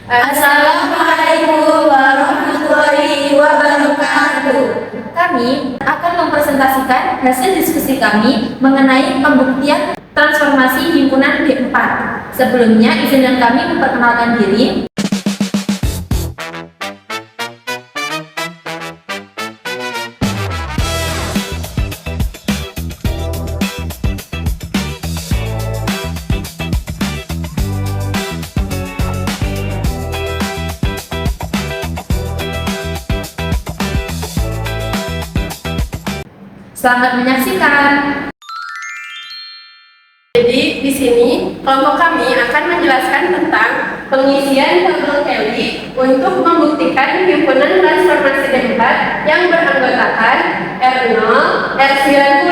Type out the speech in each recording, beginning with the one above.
Assalamualaikum warahmatullahi wabarakatuh. Kami akan mempresentasikan hasil diskusi kami mengenai pembuktian transformasi himpunan D4. Sebelumnya, izinkan kami memperkenalkan diri. Selamat menyaksikan. Jadi di sini kelompok kami akan menjelaskan tentang pengisian tabel Kelly untuk membuktikan himpunan transformasi D4 yang beranggotakan R0, R90,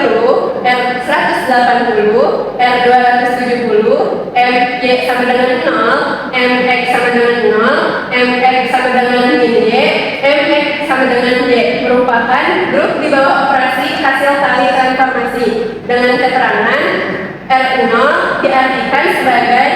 R180, R270, MY sama dengan 0, MX sama dengan 0, MX sama dengan min Y, MX sama dengan Y merupakan grup di bawah operasi hasil tali transformasi dengan keterangan R0 diartikan sebagai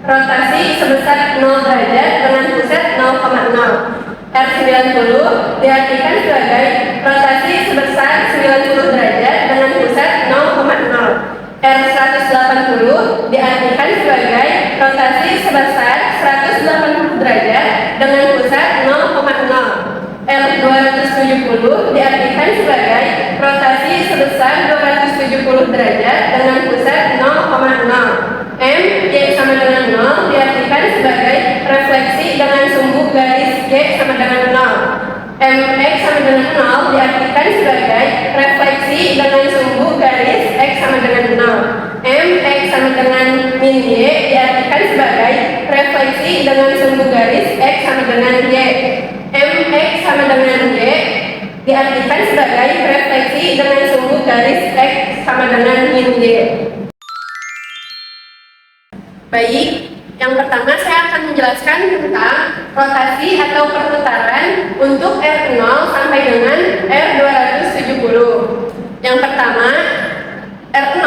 rotasi sebesar 0 derajat dengan pusat 0,0. R90 diartikan sebagai rotasi sebesar 90 derajat dengan pusat 0,0. R180 diartikan sebagai rotasi sebesar 180 derajat dengan pusat 0,0. R270 diartikan sebagai rotasi sebesar 270 derajat dengan pusat 0,0. M, Y sama dengan 0 diartikan sebagai refleksi dengan sumbu garis Y sama dengan 0. MX sama dengan 0 diartikan sebagai refleksi dengan sumbu garis X sama dengan 0. MX sama dengan min Y diartikan sebagai refleksi dengan sumbu garis X sama dengan Y. MX sama dengan Y diartikan sebagai refleksi dengan sumbu garis X sama dengan min Y. Baik, yang pertama saya akan menjelaskan tentang rotasi atau perputaran untuk R0 sampai dengan R270. Yang pertama, R0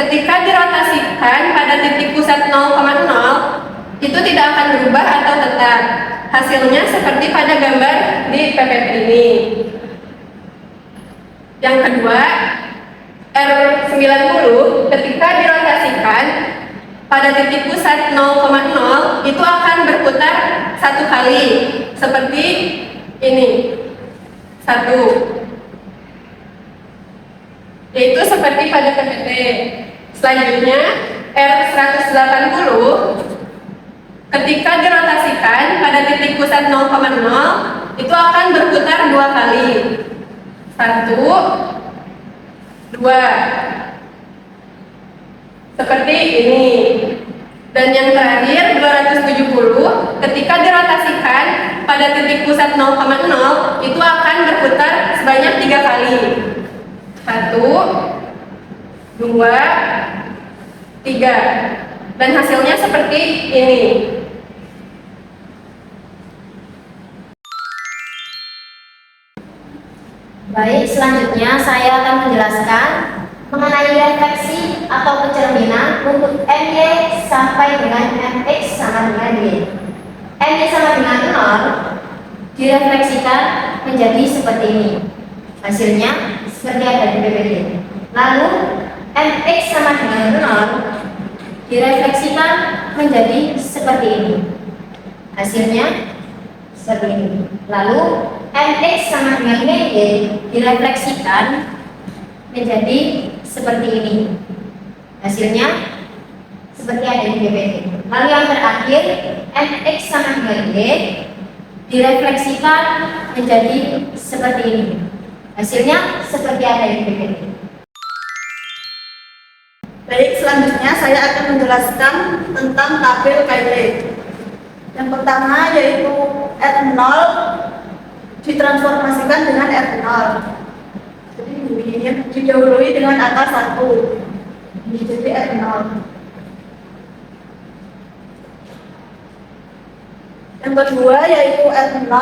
ketika dirotasikan pada titik pusat 0,0 itu tidak akan berubah atau tetap. Hasilnya seperti pada gambar di PPT ini. Yang kedua, R90 ketika dirotasikan pada titik pusat 0,0 itu akan berputar satu kali seperti ini. Yaitu seperti pada PPT. Selanjutnya R180 ketika dirotasikan pada titik pusat 0,0 itu akan berputar dua kali. 1, 2. Seperti ini. Dan yang terakhir 270 ketika dirotasikan pada titik pusat 0,0 itu akan berputar sebanyak 3 kali. 1, 2, 3. Dan hasilnya seperti ini. Baik, selanjutnya saya akan menjelaskan mengenai refleksi atau pencerminan untuk MY sampai dengan MX sama dengan Y. MY sama dengan 0 direfleksikan menjadi seperti ini. Hasilnya seperti ada di PPT. Lalu MX sama dengan 0 direfleksikan menjadi seperti ini. Hasilnya seperti ini. Lalu MX sama dengan Y direfleksikan menjadi seperti ini. Hasilnya seperti ada di PPT. Lalu yang terakhir MX sama dengan Y direfleksikan menjadi seperti ini. Hasilnya seperti ada di PPT. Baik, selanjutnya saya akan menjelaskan tentang tabel Cayley. Yang pertama yaitu R0 ditransformasikan dengan R0. Jadi ini didahului dengan angka 1. Ini jadi R0. Yang kedua yaitu R0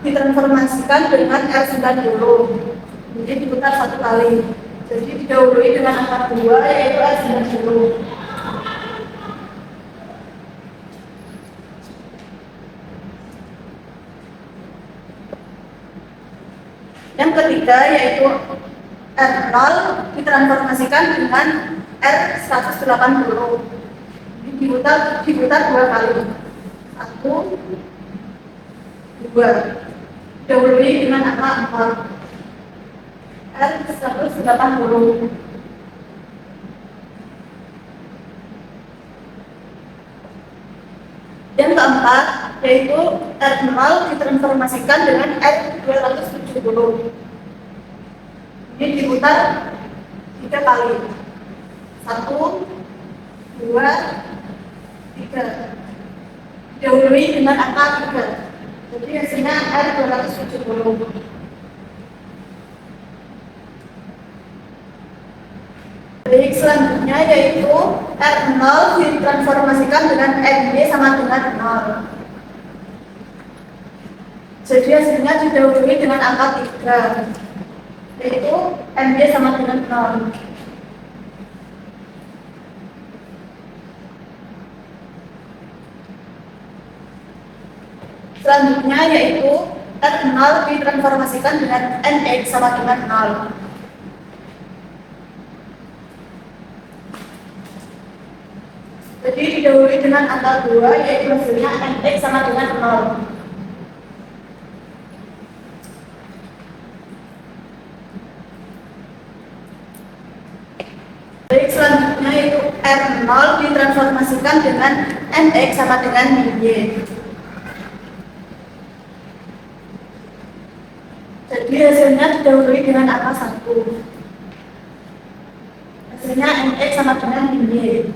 ditransformasikan dengan R90. Jadi diputar satu kali. Jadi didahului dengan angka 2 yaitu R90. Yang ketiga yaitu R0 ditransformasikan dengan R180. Diputar 2 kali. 1, 2. Dahului dengan angka 4. R180. Yang keempat yaitu R0 ditransformasikan dengan R270. Ini diputar 3 kali. 1, 2, 3. Didahului dengan angka 3. Jadi hasilnya R270. Baik, selanjutnya yaitu R0 ditransformasikan dengan MY sama dengan 0. Jadi hasilnya didahului dengan angka 3, yaitu MY sama dengan 0. Selanjutnya yaitu R0 ditransformasikan dengan NX sama dengan 0. Jadi didahului dengan angka 2, yaitu hasilnya NX sama dengan 0. Baik, selanjutnya yaitu R0 ditransformasikan dengan NX sama dengan Y. Jadi hasilnya didahului dengan angka 1. Hasilnya NX sama dengan Y.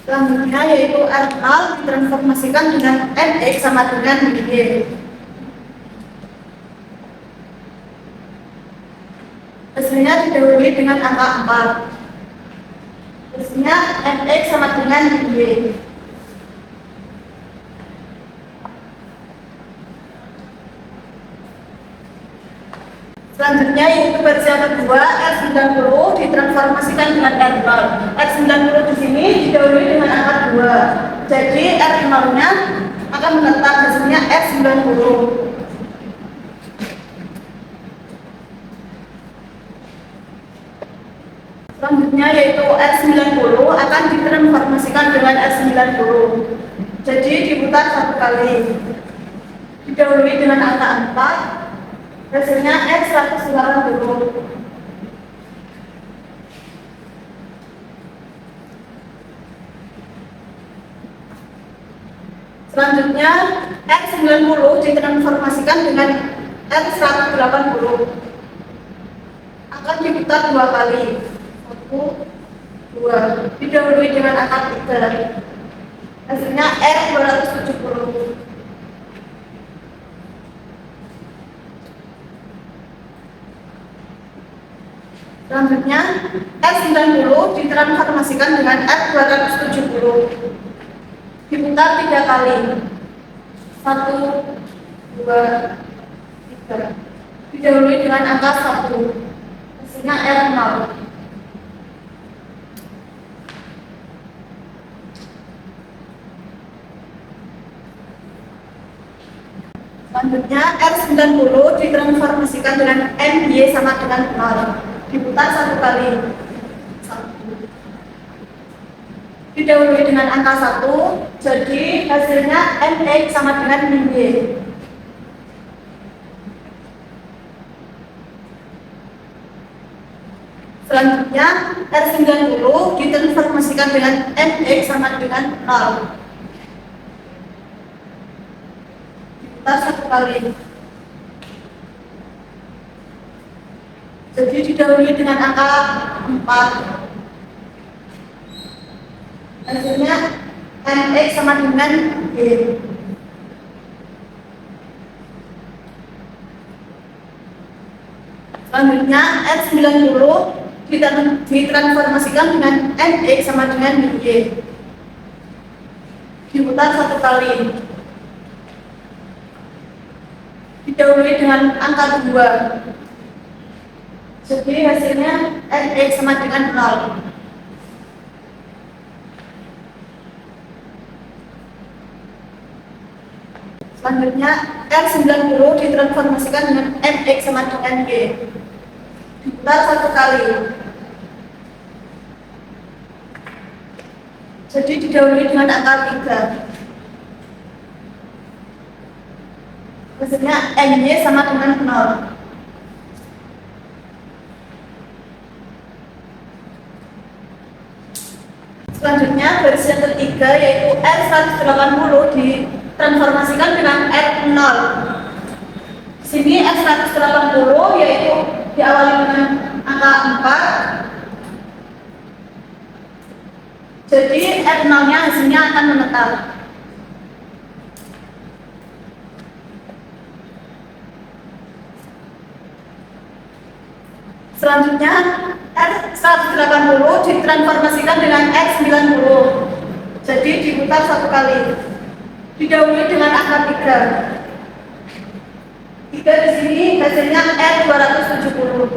Selanjutnya yaitu R0 ditransformasikan dengan NX sama dengan Y. Hasilnya didahului dengan angka 4. Hasilnya NX sama dengan Y. Selanjutnya yaitu versi yang kedua, R90 ditransformasikan dengan R0. R90 di sini didahului dengan angka 2. Jadi R0-nya akan menetap, hasilnya R90. Selanjutnya yaitu R90 akan ditransformasikan dengan R90. Jadi diputar 1 kali. Didahului dengan angka 4. Hasilnya R180. Selanjutnya R90 ditransformasikan dengan R180. Akan diputar 2 kali. 1, 2. Didahului dengan angka 3. Hasilnya R270. Selanjutnya R90 ditransformasikan dengan R270. Diputar 3 kali. 1, 2, 3. Didahului dengan angka 1. Hasilnya R0. Selanjutnya R90 ditransformasikan dengan MY sama dengan 0. Diputar 1 kali. 1. Didahului dengan angka 1. Jadi hasilnya NX sama dengan Y. Selanjutnya R90 ditransformasikan dengan NX sama dengan 0. Diputar 1 kali. Jadi didahului dengan angka 4. Hasilnya NX sama dengan Y. Selanjutnya R90 ditransformasikan dengan NX sama dengan Y. Diputar 1 kali. Didahului dengan angka 2. Jadi hasilnya NX sama dengan 0. Selanjutnya R90 ditransformasikan dengan MX sama dengan Y. Diputar 1 kali. Jadi didahului dengan angka 3. Hasilnya MY sama dengan 0. Selanjutnya versi yang ketiga yaitu R180 ditransformasikan dengan R0. Di sini R180 yaitu diawali dengan angka 4. Jadi R0-nya hasilnya akan menetap. Selanjutnya R180 ditransformasikan dengan R90. Jadi diputar 1 kali. Didahului dengan angka 3. 3 di sini hasilnya R270.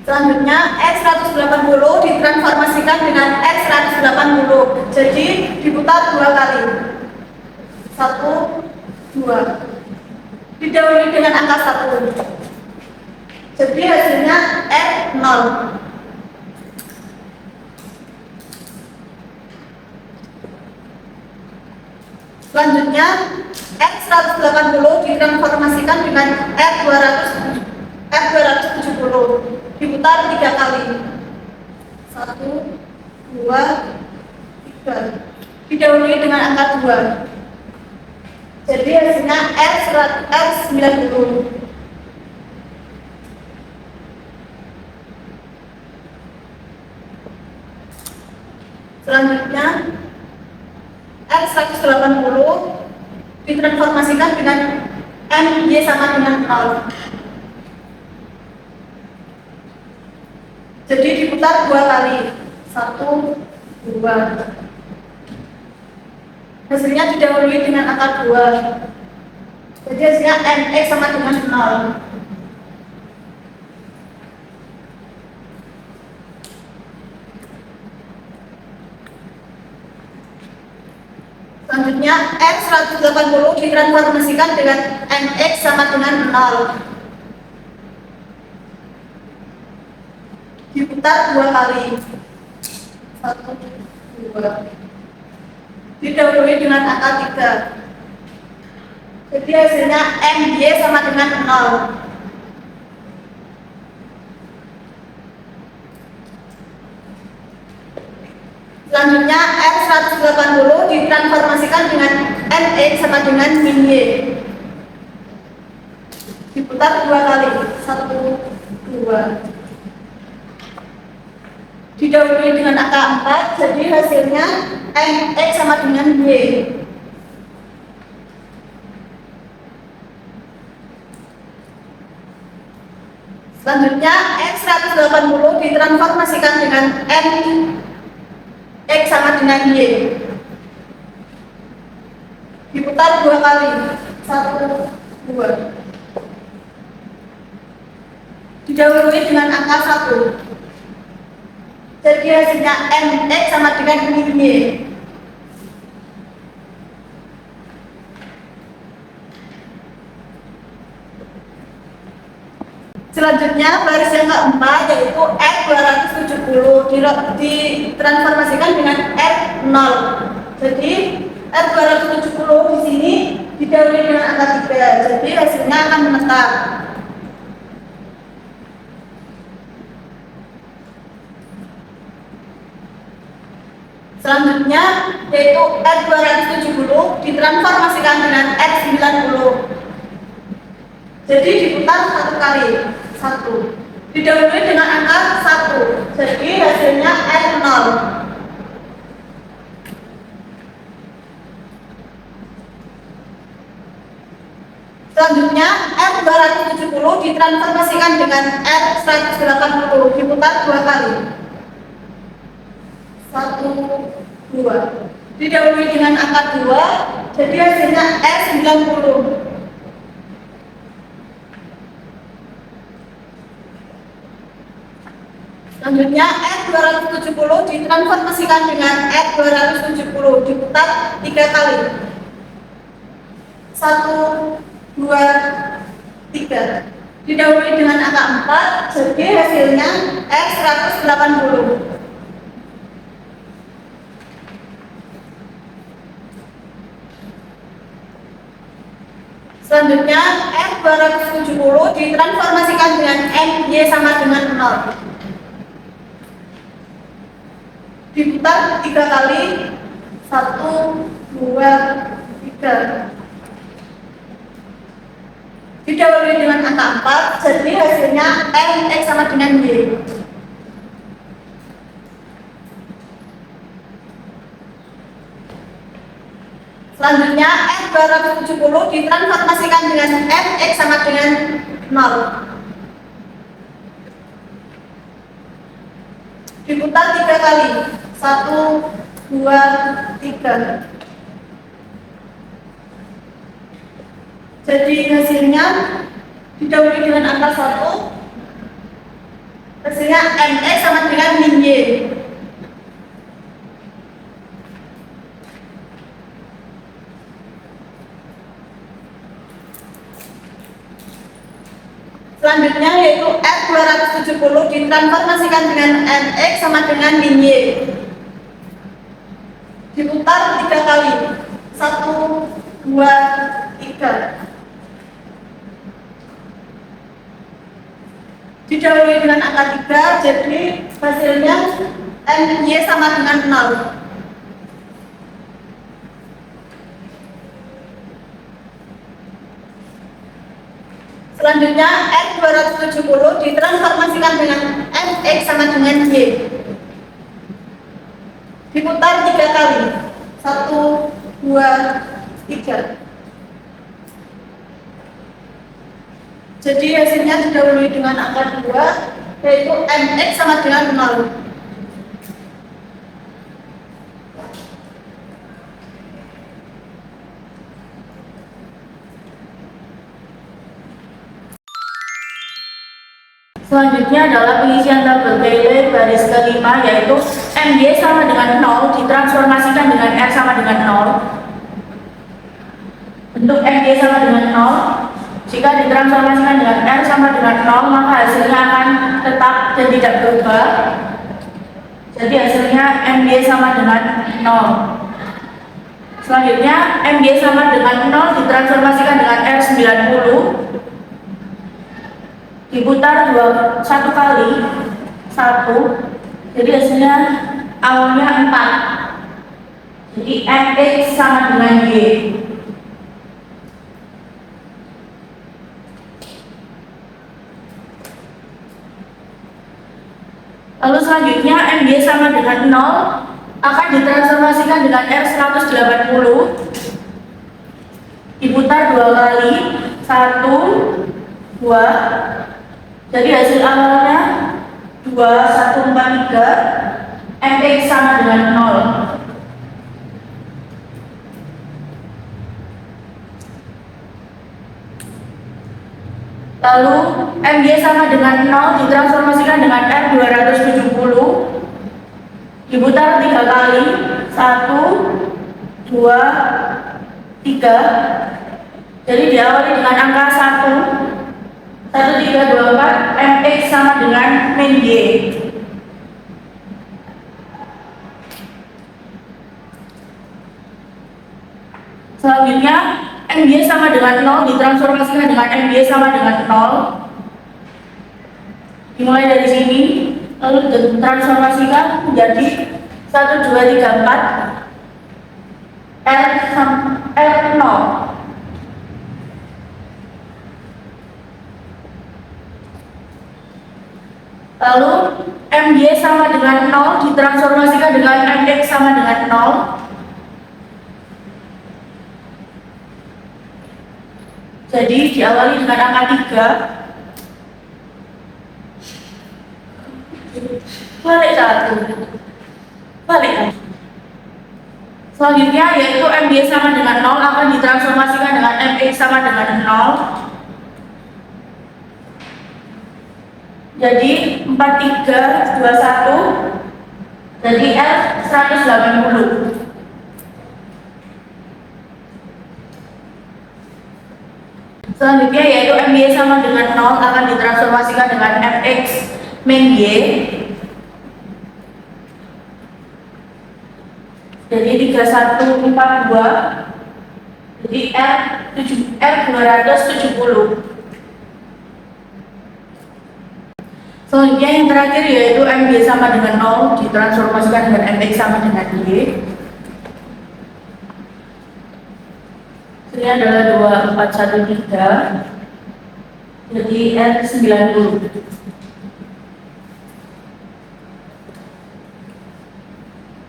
Selanjutnya R180 ditransformasikan dengan R180. Jadi diputar 2 kali. 1, 2. Didahului dengan angka 1. Jadi hasilnya R0. Selanjutnya R180 ditransformasikan dengan R270. Diputar 3 kali. 1, 2, 3. Didahului dengan angka 2. Jadi hasilnya R90. Selanjutnya R180 ditransformasikan dengan MY sama dengan 0. Jadi diputar 2 kali. 1, 2. Hasilnya didahului dengan angka 2. Jadi hasilnya MX sama dengan 0. Selanjutnya R180 ditransformasikan dengan MX sama dengan 0. Diputar 2 kali. 1, 2. Didahului dengan angka 3. Jadi hasilnya MY sama dengan 0. Selanjutnya R180 ditransformasikan dengan MX sama dengan min Y. Diputar 2 kali. 1, 2. Didahului dengan angka 4, jadi hasilnya MX sama dengan Y. Selanjutnya X180 ditransformasikan dengan MX sama dengan Y. Diputar 2 kali. 1, 2. Didahului dengan angka 1. Jadi hasilnya MX sama dengan min Y. Selanjutnya baris yang keempat yaitu R270 ditransformasikan dengan R0. Jadi R270 di sini didahului dengan angka 3. Jadi hasilnya akan menetap. Selanjutnya yaitu R270 ditransformasikan dengan R90. Jadi diputar 1 kali. 1. Didahului dengan angka 1. Jadi hasilnya R0. Selanjutnya R270 ditransformasikan dengan R180. Diputar 2 kali. 1, 2. Didahului dengan angka 2. Jadi hasilnya R90. Selanjutnya R270 ditransformasikan dengan R270, diputar 3 kali. 1, 2, 3. Didahului dengan angka 4, jadi hasilnya R180. Selanjutnya R270 ditransformasikan dengan MY sama dengan 0. Diputar 3 kali. 1, 2, 3. Didahului dengan angka 4, jadi hasilnya MX sama dengan Y. Selanjutnya R270 ditransformasikan dengan MX sama dengan 0. Diputar 3 kali. 1, 2, 3. Jadi hasilnya didahului dengan angka 1. Hasilnya MX sama dengan min Y. Selanjutnya yaitu R270 ditransformasikan dengan MX sama dengan min Y. Diputar 3 kali. 1, 2, 3. Didahului dengan angka 3, jadi hasilnya MY sama dengan 0. Selanjutnya R270 ditransformasikan dengan MX sama dengan Y. Diputar 3 kali. 1, 2, 3. Jadi hasilnya didahului dengan angka 2, yaitu MX sama dengan 0. Selanjutnya adalah pengisian tabel Taylor baris kelima, yaitu MY sama dengan 0 ditransformasikan dengan R sama dengan 0. Bentuk MY sama dengan 0, jika ditransformasikan dengan R sama dengan 0, maka hasilnya akan tetap dan tidak berubah. Jadi hasilnya MY sama dengan 0. Selanjutnya MY sama dengan 0 ditransformasikan dengan R90, diputar 1 kali. 1, jadi hasilnya awalnya 4, jadi MX sama dengan Y. Lalu selanjutnya MY sama dengan 0 akan ditransformasikan dengan R180, diputar 2 kali. 1, 2, jadi hasil awalnya 2, 1, 4, 3, MX sama dengan 0. Lalu MY sama dengan 0 ditransformasikan dengan R270, diputar 3 kali. 1, 2, 3. Jadi diawali dengan angka 1. 1, 3, 2, 4, MX sama dengan min Y. Selanjutnya MY sama dengan 0 ditransformasikan dengan MY sama dengan 0. Dimulai dari sini, lalu ditransformasikan menjadi 1, 2, 3, 4 R0. Lalu MY sama dengan 0 ditransformasikan dengan MX sama dengan 0. Jadi diawali dengan angka 3. Balik 1. Balik. Selanjutnya yaitu MY sama dengan 0 akan ditransformasikan dengan MX sama dengan 0. jadi 4321 jadi R 180. Selanjutnya yaitu MY sama dengan 0 akan ditransformasikan dengan Fx min Y. Jadi 3142 jadi R 270. Selanjutnya yang terakhir yaitu MY sama dengan 0 ditransformasikan dengan Mx sama dengan Y. Ini adalah 2413 jadi R 90.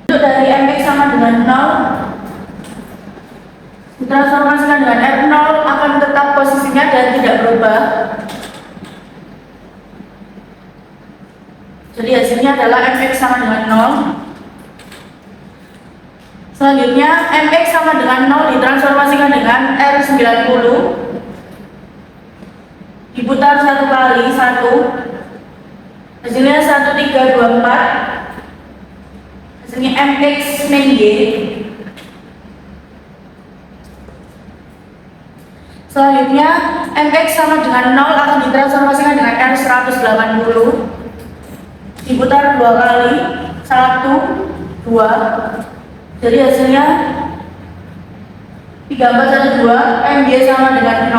Untuk dari Mx sama dengan 0 ditransformasikan dengan R0 akan tetap posisinya dan tidak berubah. Jadi hasilnya adalah Mx sama dengan 0. Selanjutnya Mx sama dengan 0 ditransformasikan dengan R90 diputar satu kali 1 hasilnya 1324 hasilnya Mx min Y. Selanjutnya Mx sama dengan 0 akan ditransformasikan dengan R180 diputar dua kali 1 2 jadi hasilnya 3412 MY sama dengan 0.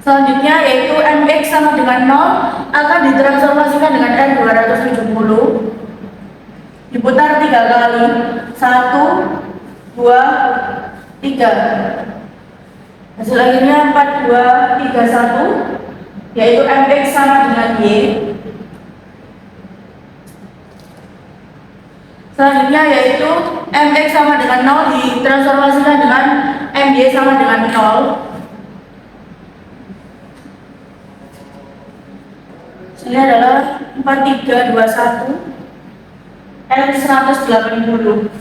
Selanjutnya yaitu Mx sama dengan 0 akan ditransformasikan dengan R270 diputar 3 kali 1 2 3 hasil akhirnya 4231 yaitu Mx sama dengan Y. Selanjutnya yaitu Mx sama dengan 0 ditransformasikan dengan My sama dengan 0. Ini adalah 4321 R 180.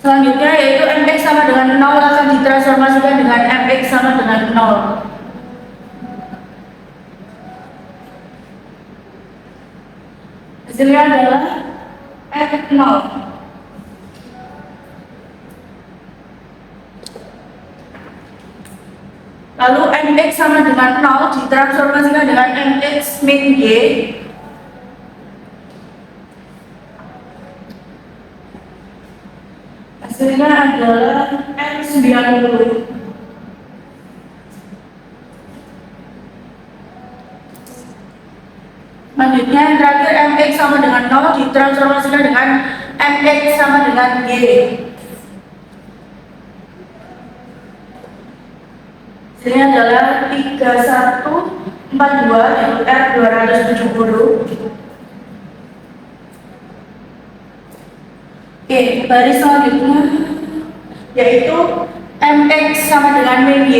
Selanjutnya yaitu Mx sama dengan 0 akan ditransformasikan dengan Mx sama dengan 0. Hasilnya adalah F0. Lalu Mx sama dengan 0 ditransformasikan dengan Mx min Y. Hasilnya adalah R90. Selanjutnya yang terakhir Mx sama dengan 0 ditransformasikan dengan Mx sama dengan Y. Hasilnya adalah 3142 yaitu R270. Oke, baris selanjutnya yaitu Mx sama dengan min Y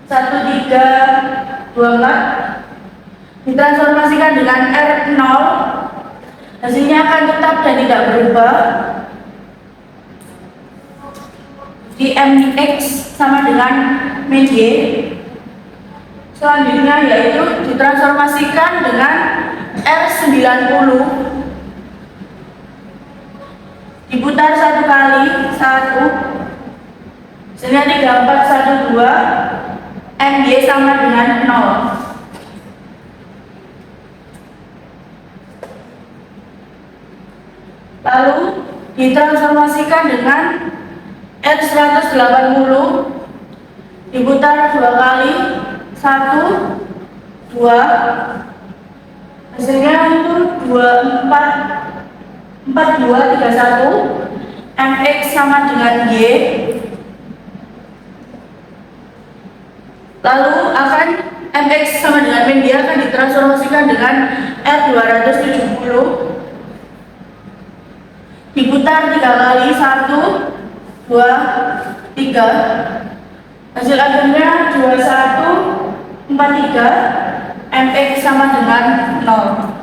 1324 ditransformasikan dengan R0 hasilnya akan tetap dan tidak berubah. Di Mx sama dengan min Y selanjutnya yaitu ditransformasikan dengan R90 diputar satu kali 1 hasilnya 3412 My sama dengan 0. Lalu ditransformasikan dengan R180 diputar dua kali 1 2 hasilnya itu 4231 Mx sama dengan Y. Lalu akan Mx sama dengan min Y akan ditransformasikan dengan R270 diputar 3 kali 1 2 3 hasil akhirnya 2143 Mx sama dengan 0.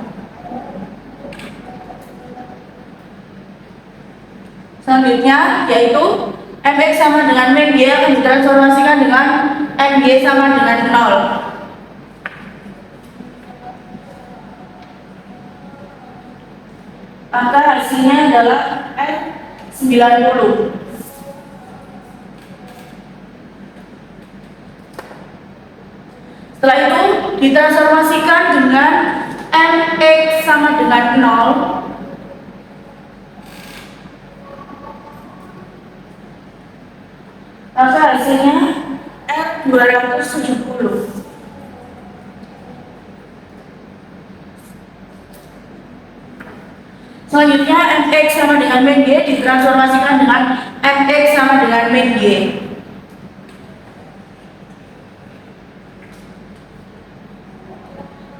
Selanjutnya yaitu MX sama dengan min Y akan ditransformasikan dengan MY sama dengan 0. Maka hasilnya adalah N90. Setelah itu ditransformasikan dengan MX sama dengan 0. Maka hasilnya R270. Selanjutnya MX sama dengan min Y ditransformasikan dengan MX sama dengan min Y.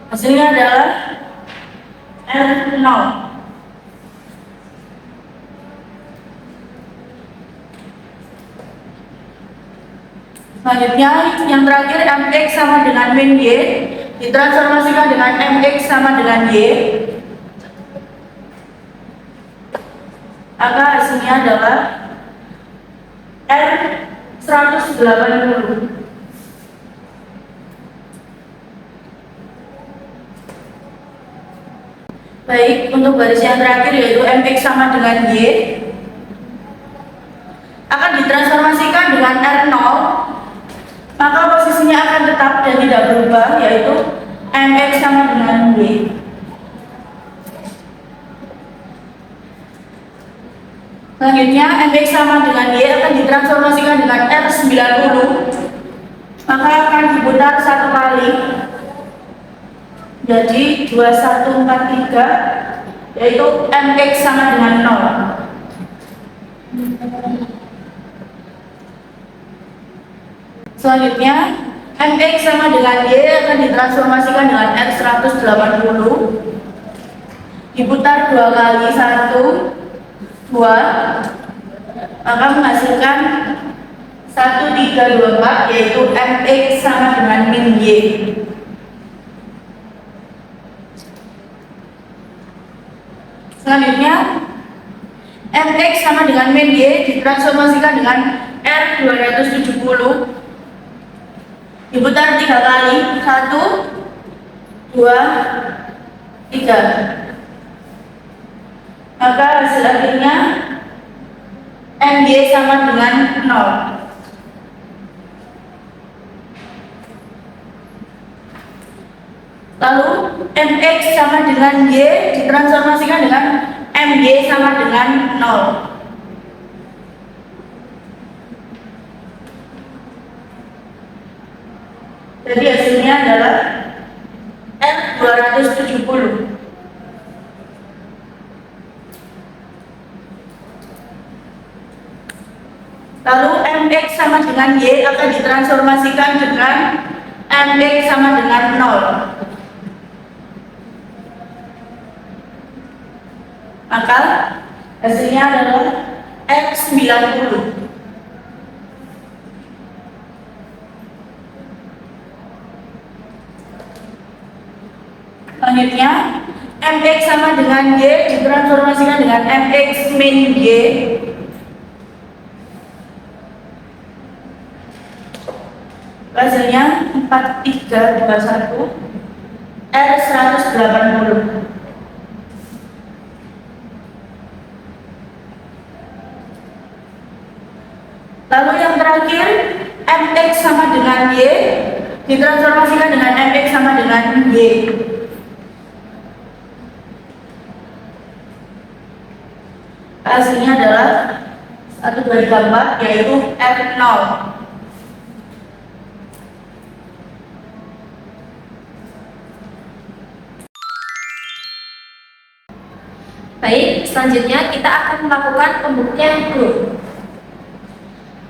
Hasilnya adalah R0. Selanjutnya yang terakhir MX sama dengan min Y ditransformasikan dengan MX sama dengan Y. Maka hasilnya adalah R180. Baik, untuk baris yang terakhir yaitu MX sama dengan Y akan ditransformasikan dengan R0, maka posisinya akan tetap dan tidak berubah, yaitu MX sama dengan Y. Selanjutnya MX sama dengan Y akan ditransformasikan dengan R90, maka akan diputar satu kali jadi 2143, yaitu MX sama dengan 0. Selanjutnya MX sama dengan Y akan ditransformasikan dengan R180, diputar dua kali, 1, 2, maka menghasilkan 1324, yaitu MX sama dengan min Y. Selanjutnya MX sama dengan min Y ditransformasikan dengan R270, diputar 3 kali, 1, 2, 3. Maka hasil akhirnya MY sama dengan 0. Lalu MX sama dengan Y ditransformasikan dengan MY sama dengan 0. Jadi hasilnya adalah R270. Lalu MX sama dengan Y akan ditransformasikan dengan MX sama dengan 0. Maka hasilnya adalah R90. Selanjutnya MX sama dengan Y ditransformasikan dengan MX min Y. Hasilnya 4321 R180. Lalu yang terakhir MX sama dengan Y ditransformasikan dengan MX sama dengan Y. Hasilnya adalah 1234, yaitu R0. Baik, selanjutnya kita akan melakukan pembuktian grup.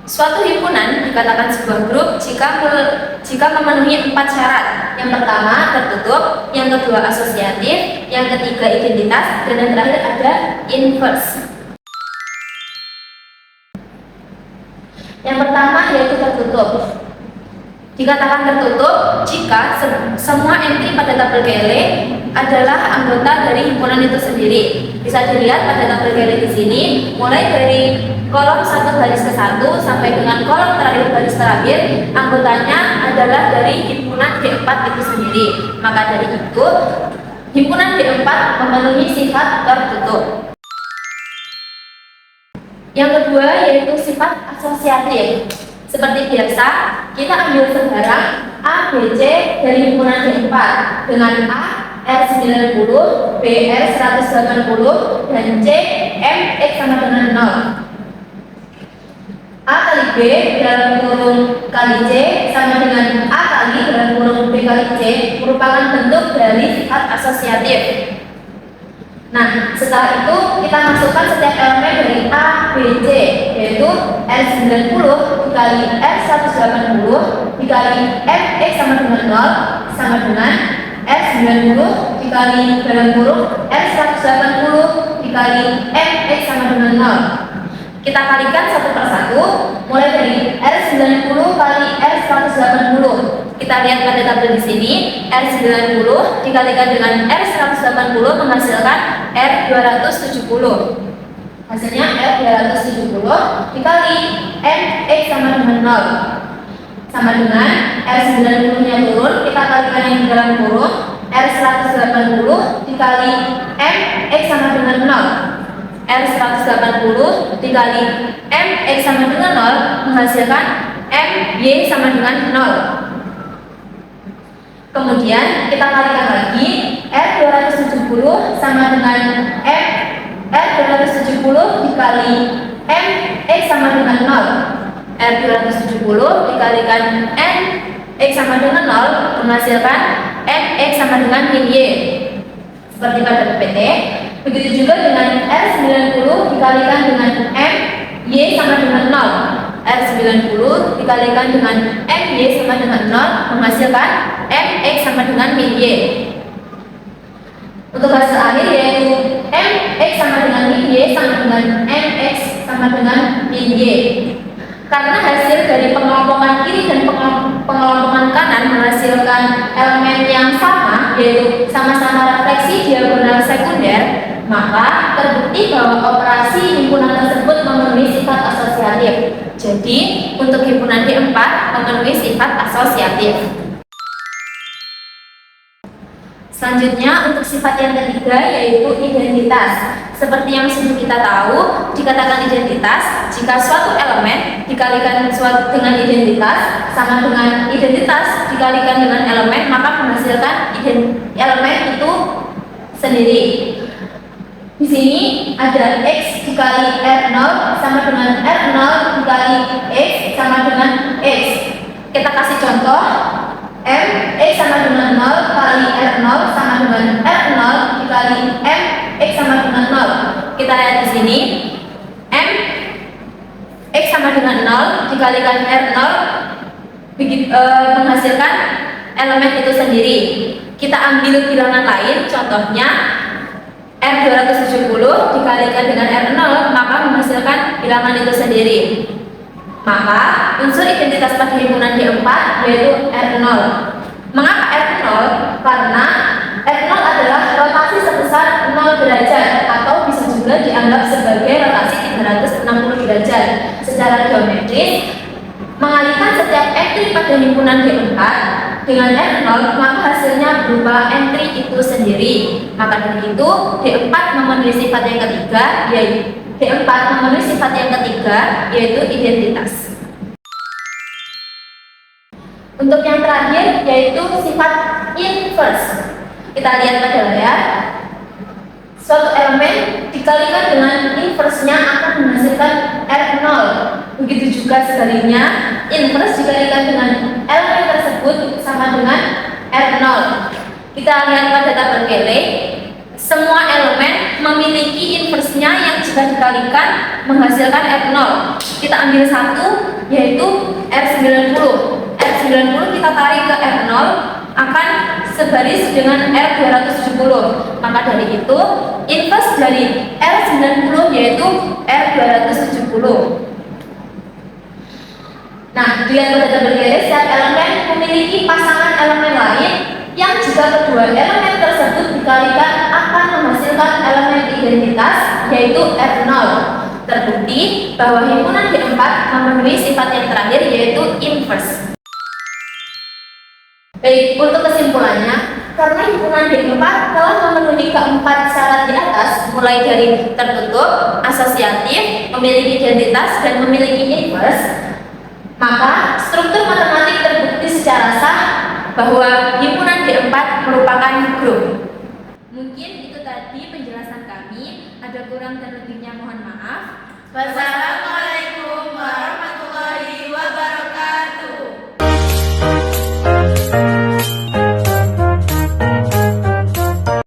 Suatu himpunan dikatakan sebuah grup jika memenuhi 4 syarat. Yang pertama tertutup, yang kedua asosiatif, yang ketiga identitas, dan yang terakhir ada inverse. Yang pertama yaitu tertutup. Dikatakan tertutup jika semua entry pada tabel GLE adalah anggota dari himpunan itu sendiri. Bisa dilihat pada tabel Kelly di sini, mulai dari kolom 1 baris ke 1 sampai dengan kolom terakhir baris terakhir, anggotanya adalah dari himpunan D4 itu sendiri. Maka dari itu, himpunan D4 memenuhi sifat tertutup. Yang kedua yaitu sifat asosiatif. Seperti biasa, kita ambil sebarang A, B, C dari himpunan D4 dengan A R90, B R180, dan C M X sama dengan 0. A kali B dalam kurung kali C sama dengan A kali dalam kurung B kali C merupakan bentuk dari sifat asosiatif. Nah, setelah itu kita masukkan setiap elemen dari A, B, C, yaitu R90 dikali R180 dikali MX sama dengan 0 sama dengan R90 dikali dalam kurung R180 dikali MX sama dengan 0. Kita kalikan satu per satu, mulai dari R90 kali R180. Kita lihat pada tabel di sini, R90 dikalikan dengan R180 menghasilkan R270. Hasilnya R270 dikali MX sama dengan 0. Sama dengan R90-nya turun, kita kalikan yang di dalam kurung, R180 dikali MX sama dengan 0. R180 dikali MX sama dengan 0 menghasilkan MY sama dengan 0. Kemudian kita kalikan lagi, R270 sama dengan R270 dikali MX sama dengan 0. R270 dikalikan MX sama dengan 0 menghasilkan MX sama dengan Y. Seperti pada PPT. Begitu juga dengan R90 dikalikan dengan M, Y sama dengan 0. R90 dikalikan dengan MY sama dengan 0 menghasilkan MX sama dengan Y. Untuk hasil akhir yaitu MX sama dengan Y sama dengan MX sama dengan Y. Karena hasil dari pengelompokan kiri dan pengelompokan kanan menghasilkan elemen yang sama, yaitu sama-sama refleksi diagonal sekunder, maka terbukti bahwa operasi himpunan tersebut memenuhi sifat asosiatif. Jadi, untuk himpunan D4 memenuhi sifat asosiatif. Selanjutnya, untuk sifat yang ketiga yaitu identitas. Seperti yang sudah kita tahu, dikatakan identitas jika suatu elemen dikalikan dengan identitas sama dengan identitas dikalikan dengan elemen, maka menghasilkan elemen itu sendiri. Di sini ada X dikali R0 sama dengan R0 dikali X sama dengan X. Kita kasih contoh, M X sama dengan 0 kali R0 sama dengan R0 dikali M X sama dengan 0. Kita lihat di sini, M X sama dengan 0 dikalikan R0 menghasilkan elemen itu sendiri. Kita ambil bilangan lain, contohnya R270 dikalikan dengan R0 maka menghasilkan bilangan itu sendiri. Maka unsur identitas pada himpunan D4 yaitu R0. Mengapa R0? Karena R0 adalah rotasi sebesar 0 derajat atau bisa juga dianggap sebagai rotasi 360 derajat. Secara geometris, mengalihkan setiap entry pada himpunan D4 dengan R0 maka hasilnya berupa entry itu sendiri. Maka dari itu D4 memenuhi sifat yang ketiga yaitu D4 memenuhi sifat yang ketiga yaitu identitas. Untuk yang terakhir yaitu sifat inverse. Kita lihat pada layar. Suatu elemen dikalikan dengan inverse-nya akan menghasilkan R0. Begitu juga sebaliknya, inverse dikalikan dengan elemen tersebut sama dengan R0. Kita lihat pada tabel Kelly. Semua elemen memiliki inverse-nya yang jika dikalikan menghasilkan R0. Kita ambil satu yaitu R90. R90 kita tarik ke R0 akan sebaris dengan R270. Maka dari itu inverse dari R90 yaitu R270. Nah, dilihat pada tabel Kelly, setiap elemen memiliki pasangan elemen lain yang jika kedua elemen tersebut dikalikan akan menghasilkan elemen identitas yaitu R0. Terbukti bahwa himpunan D4 memenuhi sifat yang terakhir yaitu inverse. Baik, untuk kesimpulannya, karena himpunan D4 telah memenuhi keempat syarat di atas, mulai dari tertutup, asosiatif, memiliki identitas, dan memiliki inverse, maka struktur matematik terbukti secara sah bahwa himpunan D4 merupakan grup. Mungkin itu tadi penjelasan kami, ada kurang dan lebihnya mohon maaf. Wassalamualaikum warahmatullahi wabarakatuh.